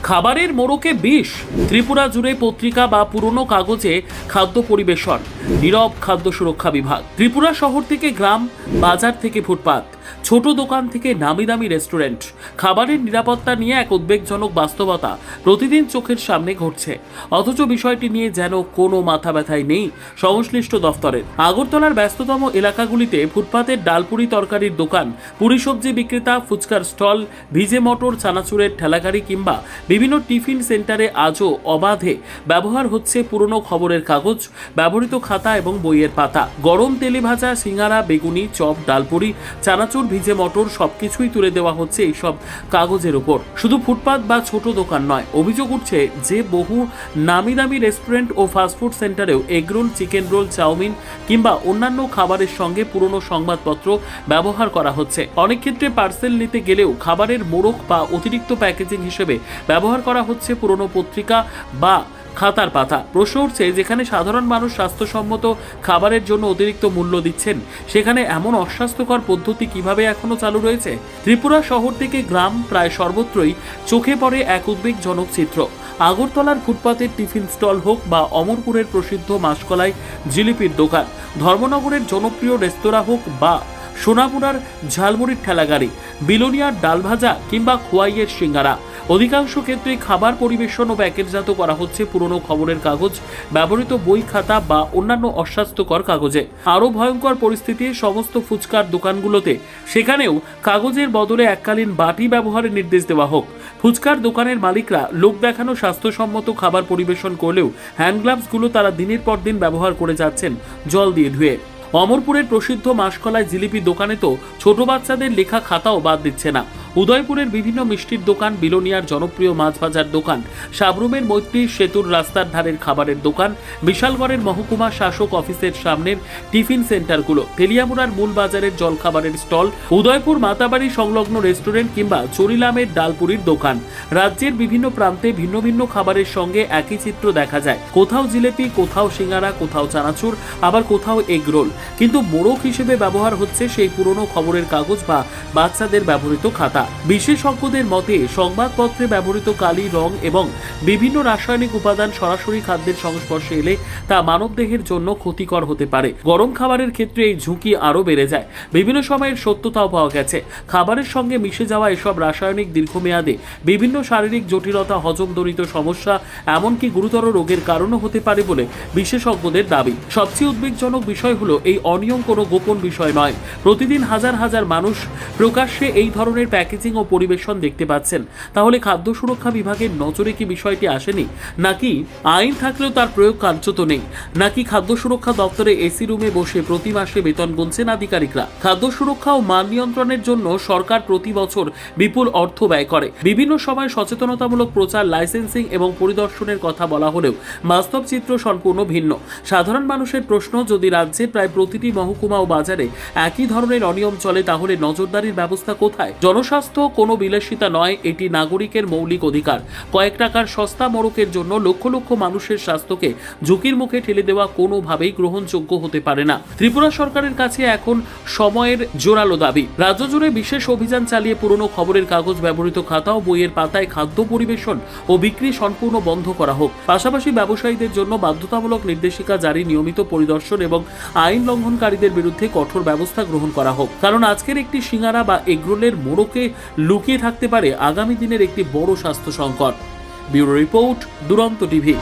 খাবারের মোড়কে বিষ, ত্রিপুরা জুড়ে পত্রিকা বা পুরনো কাগজে খাদ্য পরিবেশন, নীরব খাদ্য সুরক্ষা বিভাগ। ত্রিপুরা শহর থেকে গ্রাম, বাজার থেকে ফুটপাত, ছোট দোকান থেকে নামি দামি রেস্টুরেন্ট, খাবারের নিরাপত্তা নিয়ে এক উদ্বেগজনক বাস্তবতা প্রতিদিন চোখের সামনে ঘটছে। অথচ বিষয়টি নিয়ে যেন কোনো মাথা ব্যথাই নেই সংশ্লিষ্ট দফতরের। আগরতলার ব্যস্ততম এলাকাগুলিতে ফুটপাতের ডালপুরি তরকারির দোকান, পুরি সবজি বিক্রেতা, ফুচকার স্টল, ভিজে মটর, চানাচুরের ঠেলাগাড়ি কিংবা বিভিন্ন টিফিন সেন্টারে আজও অবাধে ব্যবহার হচ্ছে পুরনো খবরের কাগজ, ব্যবহৃত খাতা এবং বইয়ের পাতা। গরম তেলে ভাজা সিঙ্গারা, বেগুনি, চপ, ডালপুরি, চানাচুর, ভিজে মটর সবকিছুই তুলে দেওয়া হচ্ছে এইসব কাগজের উপর। শুধু ফুটপাত বা ছোট দোকান নয়, অভিযোগ উঠছে যে বহু নামি দামি রেস্টুরেন্ট ও ফাস্টফুড সেন্টারেও এগরোল, চিকেন রোল, চাউমিন কিংবা অন্যান্য খাবারের সঙ্গে পুরনো সংবাদপত্র ব্যবহার করা হচ্ছে। অনেক ক্ষেত্রে পার্সেল নিতে গেলেও খাবারের মোড়ক বা অতিরিক্ত প্যাকেজিং হিসেবে ব্যবহার করা হচ্ছে পুরনো পত্রিকা বা খাতার পাতা। প্রশ্ন উঠছে, যেখানে সাধারণ মানুষ স্বাস্থ্যসম্মত খাবারের জন্য অতিরিক্ত মূল্য দিচ্ছেন, সেখানে এমন অস্বাস্থ্যকর পদ্ধতি কিভাবে এখনো চালু রয়েছে? ত্রিপুরা শহর থেকে গ্রাম প্রায় সর্বত্রই চোখে পড়ে এক উদ্বেগজনক চিত্র। আগরতলার ফুটপাতের টিফিন স্টল হোক বা অমরপুরের প্রসিদ্ধ মাসকলাই জিলিপির দোকান, ধর্মনগরের জনপ্রিয় রেস্তোরাঁ হোক বা সোনাপুরার ঝালমুড়ির ঠেলাগাড়ি, বিলোনিয়ার ডাল ভাজা কিংবা খোয়াইয়ের সিঙ্গারা, অধিকাংশ ক্ষেত্রে খাবার পরিবেশন ও প্যাকেটজাত করা হচ্ছে পুরনো খবরের কাগজ, ব্যবহৃত বই, খাতা বা অন্যান্য অস্বাস্থ্যকর কাগজে। আরও ভয়ঙ্কর পরিস্থিতি সমস্ত ফুচকার দোকানগুলোতে, সেখানেও কাগজের বদলে এককালীন বাটি ব্যবহারের নির্দেশ দেওয়া হোক। ফুচকার দোকানের মালিকরা লোক দেখানো স্বাস্থ্যসম্মত খাবার পরিবেশন করলেও হ্যান্ড গ্লাভসগুলো তারা দিনের পর দিন ব্যবহার করে যাচ্ছেন জল দিয়ে ধুয়ে। অমরপুরের প্রসিদ্ধ মাসকলাই জিলিপি দোকানে তো ছোট বাচ্চাদের লেখা খাতাও বাদ দিচ্ছে না। উদয়পুরের বিভিন্ন মিষ্টির দোকান, বিলোনিয়ার জনপ্রিয় মাছ ভাজার দোকান, সাবরুমের মৈত্রী সেতুর রাস্তার ধারের খাবারের দোকান, বিশালগড়ের মহকুমা শাসক অফিসের সামনের টিফিন সেন্টারগুলো, তেলিয়ামুড়ার মূল বাজারের জলখাবারের স্টল, উদয়পুর মাতাবাড়ি সংলগ্ন রেস্টুরেন্ট কিংবা চরিলামের ডালপুরির দোকান। রাজ্যের বিভিন্ন প্রান্তে ভিন্ন ভিন্ন খাবারের সঙ্গে একই চিত্র দেখা যায়। কোথাও জিলেপি, কোথাও সিঙ্গারা, কোথাও চানাচুর, আবার কোথাও এগরোল। কিন্তু মোড়ক হিসেবে ব্যবহার হচ্ছে সেই পুরনো খবরের কাগজ বা বাচ্চাদের ব্যবহৃত খাতা। বিশেষজ্ঞদের মতে, সংবাদপত্রে ব্যবহৃত কালি, রং এবং বিভিন্ন রাসায়নিক উপাদান সরাসরি খাদ্যের সংস্পর্শে এলে তা মানবদেহের জন্য ক্ষতিকর হতে পারে। গরম খাবারের ক্ষেত্রে এই ঝুঁকি আরও বেড়ে যায়। বিভিন্ন সময়ের সত্যতাও পাওয়া গেছে, খাবারের সঙ্গে মিশে যাওয়া এসব রাসায়নিক দীর্ঘমেয়াদে বিভিন্ন শারীরিক জটিলতা, হজমজনিত সমস্যা, এমনকি গুরুতর রোগের কারণও হতে পারে বলে বিশেষজ্ঞদের দাবি। সবচেয়ে উদ্বেগজনক বিষয় হলো, এই অনিয়ম কোনো গোপন বিষয় নয়। প্রতিদিন হাজার হাজার মানুষ প্রকাশ্যে এই ধরনের প্যাকেজিং ও পরিবেশন দেখতে পাচ্ছেন। তাহলে খাদ্য সুরক্ষা বিভাগের নজরে কি বিষয়টি আসেনি? নাকি আইন থাকলেও তার প্রয়োগ কার্যত নেই? নাকি খাদ্য সুরক্ষা দপ্তরে এসি রুমে বসে প্রতি মাসে বেতন গুনছেন আধিকারিকরা? খাদ্য সুরক্ষা ও মান নিয়ন্ত্রণের জন্য সরকার প্রতি বছর বিপুল অর্থ ব্যয় করে। বিভিন্ন সময় সচেতনতামূলক প্রচার, লাইসেন্সিং এবং পরিদর্শনের কথা বলা হলেও বাস্তব চিত্র সম্পূর্ণ ভিন্ন। সাধারণ মানুষের প্রশ্ন, যদি রাজ্যের প্রায় প্রতিটি মহকুমা ও বাজারে একই ধরনের অনিয়ম চলে, তাহলে নজরদারির ব্যবস্থা কোথায়? জনস্বাস্থ্য কোনো বিলাসিতা নয়, এটি নাগরিকের মৌলিক অধিকার। কয়েক টাকার সস্তা মোড়কের জন্য লক্ষ লক্ষ মানুষের স্বাস্থ্যকে ঝুঁকির মুখে ঠেলে দেওয়া কোনোভাবেই গ্রহণযোগ্য হতে পারে না। ত্রিপুরা সরকারের কাছে এখন সময়ের জোরালো দাবি, রাজ্য জুড়ে বিশেষ অভিযান চালিয়ে পুরনো খবরের কাগজ, ব্যবহৃত খাতা ও বইয়ের পাতায় খাদ্য পরিবেশন ও বিক্রি সম্পূর্ণ বন্ধ করা হোক। পাশাপাশি ব্যবসায়ীদের জন্য বাধ্যতামূলক নির্দেশিকা জারি, নিয়মিত পরিদর্শন এবং আইন লঙ্ঘনকারীদের বিরুদ্ধে কঠোর ব্যবস্থা গ্রহণ করা হোক। কারণ আজকের একটি সিঙ্গারা বা এগরোলের মোড়কে লুকিয়ে থাকতে পারে আগামী দিনের একটি বড় স্বাস্থ্য সংকট। ব্যুরো রিপোর্ট, দুরন্ত টিভি।